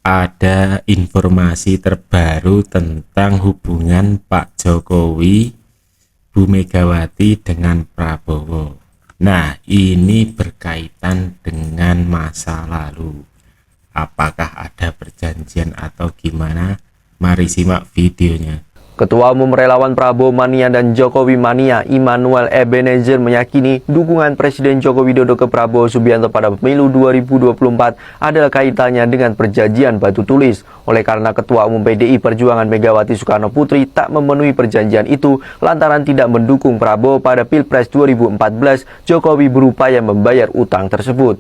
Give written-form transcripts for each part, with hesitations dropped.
ada informasi terbaru tentang hubungan Pak Jokowi, Bu Megawati dengan Prabowo. Nah, ini berkaitan dengan masa lalu. Apakah ada perjanjian atau gimana? Mari simak videonya. Ketua Umum Relawan Prabowo Mania dan Jokowi Mania, Immanuel Ebenezer, meyakini dukungan Presiden Joko Widodo ke Prabowo Subianto pada pemilu 2024 adalah kaitannya dengan perjanjian batu tulis. Oleh karena Ketua Umum PDI Perjuangan Megawati Soekarno Putri tak memenuhi perjanjian itu lantaran tidak mendukung Prabowo pada Pilpres 2014, Jokowi berupaya membayar utang tersebut.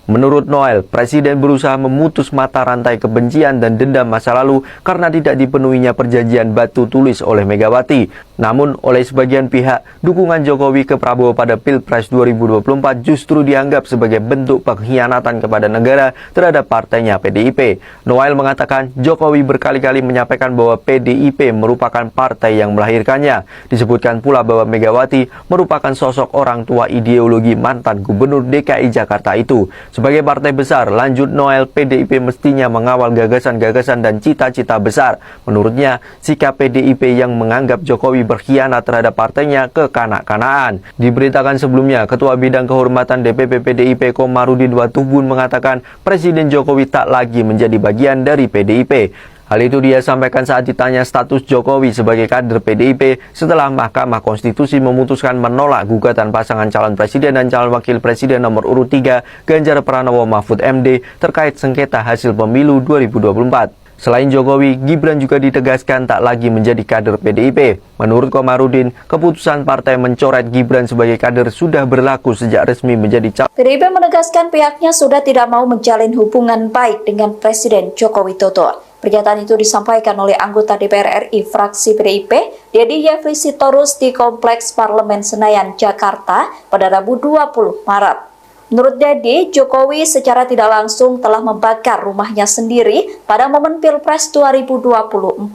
Menurut Noel, Presiden berusaha memutus mata rantai kebencian dan dendam masa lalu karena tidak dipenuhinya perjanjian batu tulis oleh Megawati. Namun, oleh sebagian pihak, dukungan Jokowi ke Prabowo pada Pilpres 2024 justru dianggap sebagai bentuk pengkhianatan kepada negara terhadap partainya PDIP. Noel mengatakan Jokowi berkali-kali menyampaikan bahwa PDIP merupakan partai yang melahirkannya. Disebutkan pula bahwa Megawati merupakan sosok orang tua ideologi mantan Gubernur DKI Jakarta itu. Sebagai partai besar, lanjut Noel, PDIP mestinya mengawal gagasan-gagasan dan cita-cita besar. Menurutnya, sikap PDIP yang menganggap Jokowi berkhianat terhadap partainya kekanak-kanaan. Diberitakan sebelumnya, Ketua Bidang Kehormatan DPP PDIP Komarudin Watubun mengatakan Presiden Jokowi tak lagi menjadi bagian dari PDIP. Hal itu dia sampaikan saat ditanya status Jokowi sebagai kader PDIP setelah Mahkamah Konstitusi memutuskan menolak gugatan pasangan calon presiden dan calon wakil presiden nomor urut 3 Ganjar Pranowo Mahfud MD terkait sengketa hasil pemilu 2024. Selain Jokowi, Gibran juga ditegaskan tak lagi menjadi kader PDIP. Menurut Komarudin, keputusan partai mencoret Gibran sebagai kader sudah berlaku sejak resmi menjadi calon. PDIP menegaskan pihaknya sudah tidak mau menjalin hubungan baik dengan Presiden Joko Widodo. Pernyataan itu disampaikan oleh anggota DPR RI fraksi PDIP, Dedi Yefri Sitorus di Kompleks Parlemen Senayan, Jakarta pada Rabu 20 Maret. Menurut Dedi, Jokowi secara tidak langsung telah membakar rumahnya sendiri pada momen Pilpres 2024.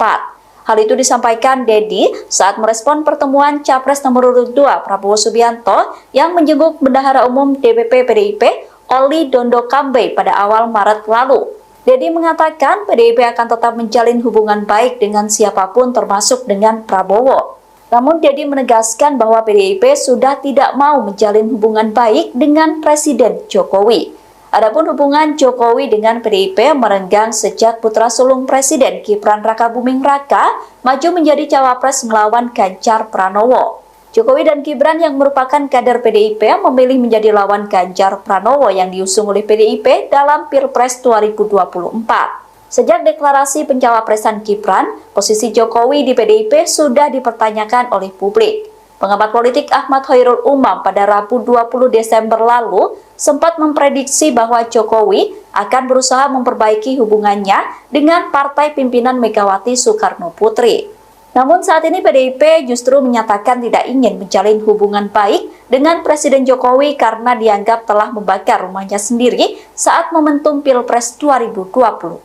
Hal itu disampaikan Dedi saat merespon pertemuan Capres nomor urut 2 Prabowo Subianto yang menjenguk Bendahara Umum DPP PDIP Oli Dondo Kambe pada awal Maret lalu. Dedi mengatakan PDIP akan tetap menjalin hubungan baik dengan siapapun termasuk dengan Prabowo. Namun Dedi menegaskan bahwa PDIP sudah tidak mau menjalin hubungan baik dengan Presiden Jokowi. Adapun hubungan Jokowi dengan PDIP merenggang sejak putra sulung Presiden Gibran Rakabuming Raka maju menjadi cawapres melawan Ganjar Pranowo. Jokowi dan Gibran yang merupakan kader PDIP memilih menjadi lawan Ganjar Pranowo yang diusung oleh PDIP dalam Pilpres 2024. Sejak deklarasi pencawapresan Gibran, posisi Jokowi di PDIP sudah dipertanyakan oleh publik. Pengamat politik Ahmad Khairul Umam pada Rabu 20 Desember lalu sempat memprediksi bahwa Jokowi akan berusaha memperbaiki hubungannya dengan partai pimpinan Megawati Soekarno Putri. Namun saat ini PDIP justru menyatakan tidak ingin menjalin hubungan baik dengan Presiden Jokowi karena dianggap telah membakar rumahnya sendiri saat momentum Pilpres 2024.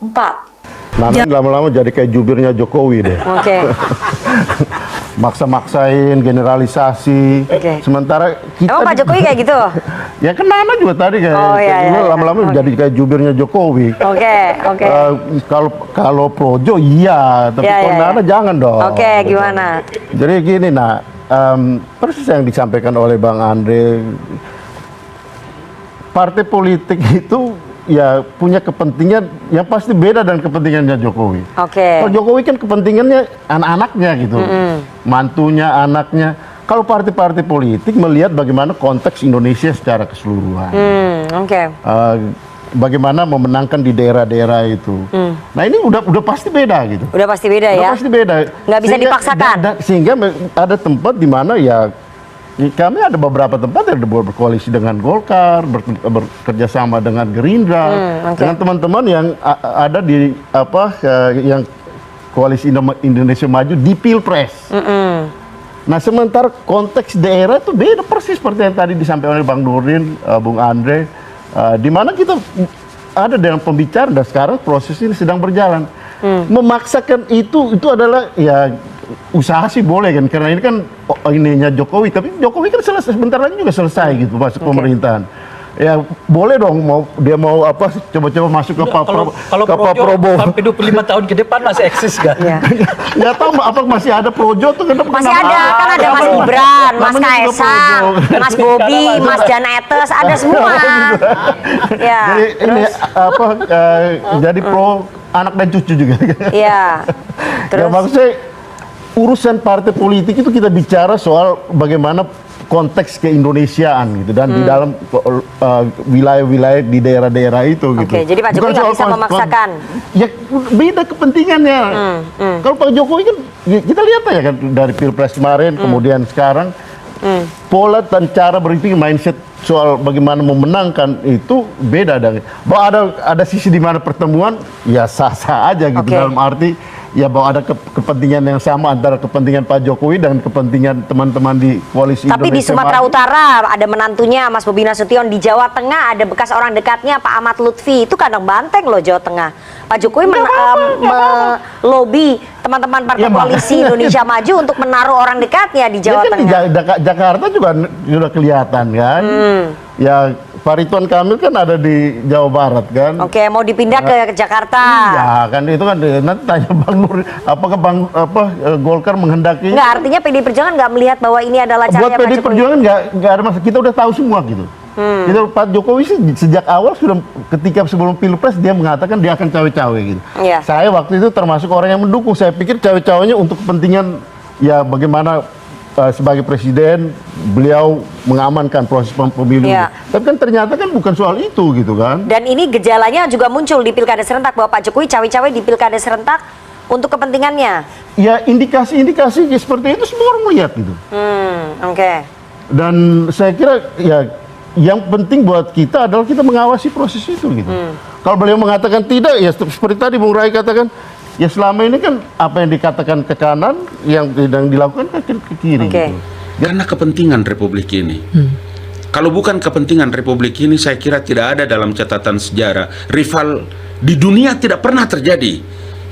Nanti lama-lama jadi kayak jubirnya Jokowi deh. Oke. Maksa-maksain, generalisasi. Oke. Sementara kita... Emang Pak Jokowi kayak gitu? Ya kan Nana juga tadi kayak lama-lama jadi kayak jubirnya Jokowi. Oke. Kalau Projo iya, tapi kalau Nana jangan dong. Oke, gimana? Jadi gini, persis yang disampaikan oleh Bang Andre, partai politik itu ya punya kepentingan yang pasti beda dengan kepentingannya Jokowi. Oke. Kalau Jokowi kan kepentingannya anak-anaknya gitu, mantunya, anaknya. Kalau partai-partai politik melihat bagaimana konteks Indonesia secara keseluruhan, bagaimana memenangkan di daerah-daerah itu. Nah ini udah pasti beda gitu. Udah pasti beda ya? Udah pasti beda. Nggak bisa dipaksakan? Sehingga ada tempat di mana ya kami ada beberapa tempat yang berkoalisi dengan Golkar, bekerja sama dengan Gerindra, dengan teman-teman yang ada di yang koalisi Indonesia Maju di Pilpres. Nah sementara konteks daerah itu beda persis seperti yang tadi disampaikan oleh Bang Nurdin, Bung Andre, di mana kita ada dengan pembicaraan dan sekarang proses ini sedang berjalan. Memaksakan itu adalah ya usaha sih boleh kan, karena ini kan ininya Jokowi, tapi Jokowi kan selesai, sebentar lagi juga selesai gitu masa pemerintahan. ya boleh dong dia mau apa coba-coba masuk ke Pak Kalau Projo sampai 25 tahun ke depan masih eksis kan? Iya. Nggak tahu apa masih ada Projo tuh Masih ada, kan ada Mas Gibran, Mas Namanya juga Kaesang, Projo. Mas Bobi, Mas Jan Etes, ada semua. Ya. Jadi ini apa jadi pro anak dan cucu juga. Iya. Ya Terus maksudnya urusan partai politik itu kita bicara soal bagaimana konteks keindonesiaan gitu dan di dalam wilayah-wilayah di daerah-daerah itu gitu. Oke, jadi Pak Jokowi Bukan nggak soal bisa memaksakan. Ya beda kepentingannya. Kalau Pak Jokowi kan kita lihat aja kan dari Pilpres kemarin kemudian sekarang pola dan cara berpikir mindset soal bagaimana memenangkan itu beda dan bahwa ada sisi di mana pertemuan ya sah-sah aja gitu Oke. dalam arti ya bahwa ada kepentingan yang sama antara kepentingan Pak Jokowi dan kepentingan teman-teman di koalisi tapi di Indonesia Sumatera Maju. Utara ada menantunya Mas Bobi Nasution, di Jawa Tengah ada bekas orang dekatnya Pak Ahmad Lutfi, itu kandang banteng loh Jawa Tengah. Pak Jokowi melobi teman-teman partai Ya, Mbak. koalisi Indonesia Maju untuk menaruh orang dekatnya di Ya Jawa kan di Tengah. Jakarta juga sudah kelihatan kan. Ya Pak Ridwan Kamil kan ada di Jawa Barat kan. Oke, mau dipindah ke Jakarta. Ya kan itu kan nanti tanya Bang Nur apakah Golkar menghendaki Enggak, artinya PDI Perjuangan nggak melihat bahwa ini adalah buat caranya Pak PDI Jokowi. Perjuangan nggak ada masalah, kita udah tahu semua gitu. Kita Pak Jokowi sih sejak awal sudah ketika sebelum Pilpres dia mengatakan dia akan cawe-cawe gitu. Iya. Saya waktu itu termasuk orang yang mendukung. Saya pikir cawe-cawenya untuk kepentingan ya bagaimana sebagai presiden beliau mengamankan proses pemilu. Iya. Tapi kan ternyata kan bukan soal itu gitu kan. Dan ini gejalanya juga muncul di Pilkada Serentak bahwa Pak Jokowi cawe-cawe di Pilkada Serentak untuk kepentingannya. Ya indikasi-indikasi seperti itu semua orang melihat gitu. Oke. Dan saya kira ya yang penting buat kita adalah kita mengawasi proses itu gitu. Kalau beliau mengatakan tidak ya seperti tadi Bung Rai katakan ya selama ini kan apa yang dikatakan ke kanan yang dilakukan ke kiri Oke. gitu. Karena kepentingan Republik ini. Kalau bukan kepentingan Republik ini, saya kira tidak ada dalam catatan sejarah. Rival di dunia tidak pernah terjadi.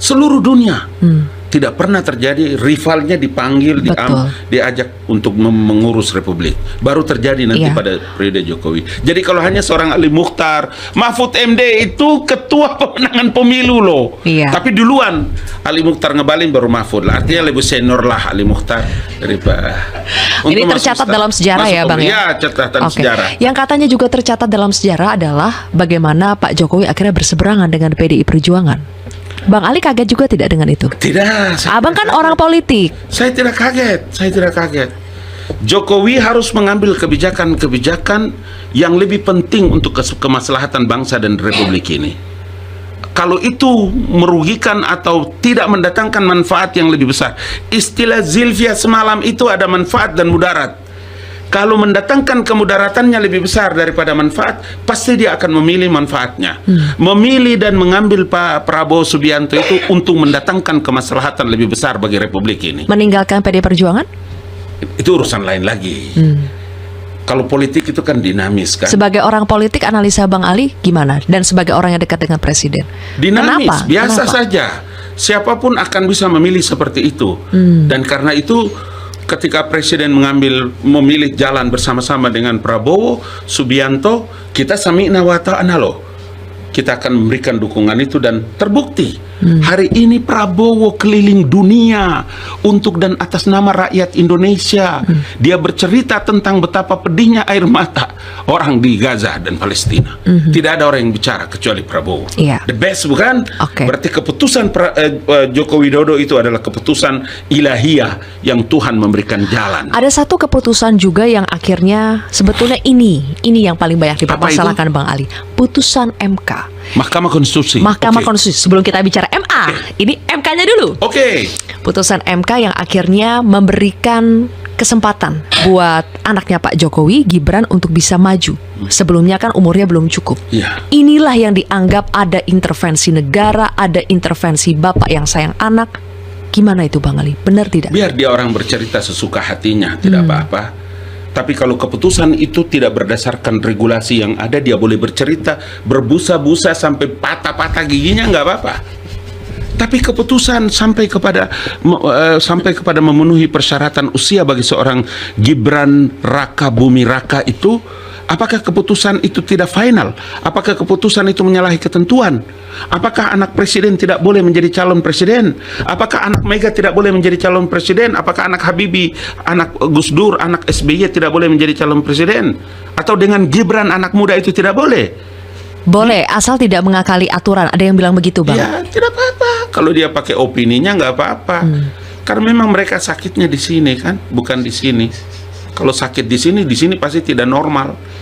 Seluruh dunia tidak pernah terjadi rivalnya dipanggil, diajak untuk mengurus Republik. Baru terjadi nanti pada periode Jokowi. Jadi kalau hanya seorang Ali Mukhtar, Mahfud MD itu ketua pemenangan pemilu loh. Iya. Tapi duluan Ali Mukhtar ngebalin baru Mahfud lah. Artinya lebih senior lah Ali Mukhtar daripada. Ini tercatat dalam sejarah ya, Bang, ya? Ya, catatan Oke. sejarah. Yang katanya juga tercatat dalam sejarah adalah bagaimana Pak Jokowi akhirnya berseberangan dengan PDI Perjuangan. Bang Ali kaget juga tidak dengan itu? Tidak. Abang kan orang politik. Saya tidak kaget. Saya tidak kaget. Jokowi harus mengambil kebijakan-kebijakan yang lebih penting untuk kemaslahatan bangsa dan Republik ini. Kalau itu merugikan atau tidak mendatangkan manfaat yang lebih besar. Istilah Zilvia semalam itu ada manfaat dan mudarat. Kalau mendatangkan kemudaratannya lebih besar daripada manfaat, pasti dia akan memilih manfaatnya. Memilih dan mengambil Pak Prabowo Subianto itu untuk mendatangkan kemaslahatan lebih besar bagi Republik ini. Meninggalkan PDI Perjuangan? Itu urusan lain lagi. Kalau politik itu kan dinamis kan. Sebagai orang politik, analisa Bang Ali gimana? Dan sebagai orang yang dekat dengan Presiden? Dinamis, Kenapa? biasa Kenapa? saja. Siapapun akan bisa memilih seperti itu. Dan karena itu ketika Presiden memilih jalan bersama-sama dengan Prabowo Subianto, kita sami'na wa ta'na loh. Kita akan memberikan dukungan itu dan terbukti. Hari ini Prabowo keliling dunia untuk dan atas nama rakyat Indonesia. Dia bercerita tentang betapa pedihnya air mata orang di Gaza dan Palestina. Tidak ada orang yang bicara kecuali Prabowo. Iya. The best bukan? Oke. Berarti keputusan Joko Widodo itu adalah keputusan ilahiyah yang Tuhan memberikan jalan. Ada satu keputusan juga yang akhirnya sebetulnya ini yang paling banyak dipermasalahkan Bang Ali. Putusan MK. Mahkamah Konstitusi. Mahkamah Oke. Konstitusi. Sebelum kita bicara MA, ini MK-nya dulu. Oke. Putusan MK yang akhirnya memberikan kesempatan buat anaknya Pak Jokowi, Gibran, untuk bisa maju. Sebelumnya kan umurnya belum cukup. Iya. Inilah yang dianggap ada intervensi negara, ada intervensi bapak yang sayang anak. Gimana itu Bang Ali? Benar tidak? Biar dia orang bercerita sesuka hatinya, tidak apa-apa. Tapi kalau keputusan itu tidak berdasarkan regulasi yang ada, dia boleh bercerita berbusa-busa sampai patah-patah giginya, nggak apa-apa. Tapi keputusan sampai kepada memenuhi persyaratan usia bagi seorang Gibran Raka Bumi Raka itu Apakah keputusan itu tidak final? Apakah keputusan itu menyalahi ketentuan? Apakah anak presiden tidak boleh menjadi calon presiden? Apakah anak Mega tidak boleh menjadi calon presiden? Apakah anak Habibie, anak Gus Dur, anak SBY tidak boleh menjadi calon presiden? Atau dengan Gibran anak muda itu tidak boleh? Boleh, asal tidak mengakali aturan. Ada yang bilang begitu, Bang? Ya, tidak apa-apa. Kalau dia pakai opininya nggak apa-apa. Karena memang mereka sakitnya di sini kan, bukan di sini. Kalau sakit di sini pasti tidak normal.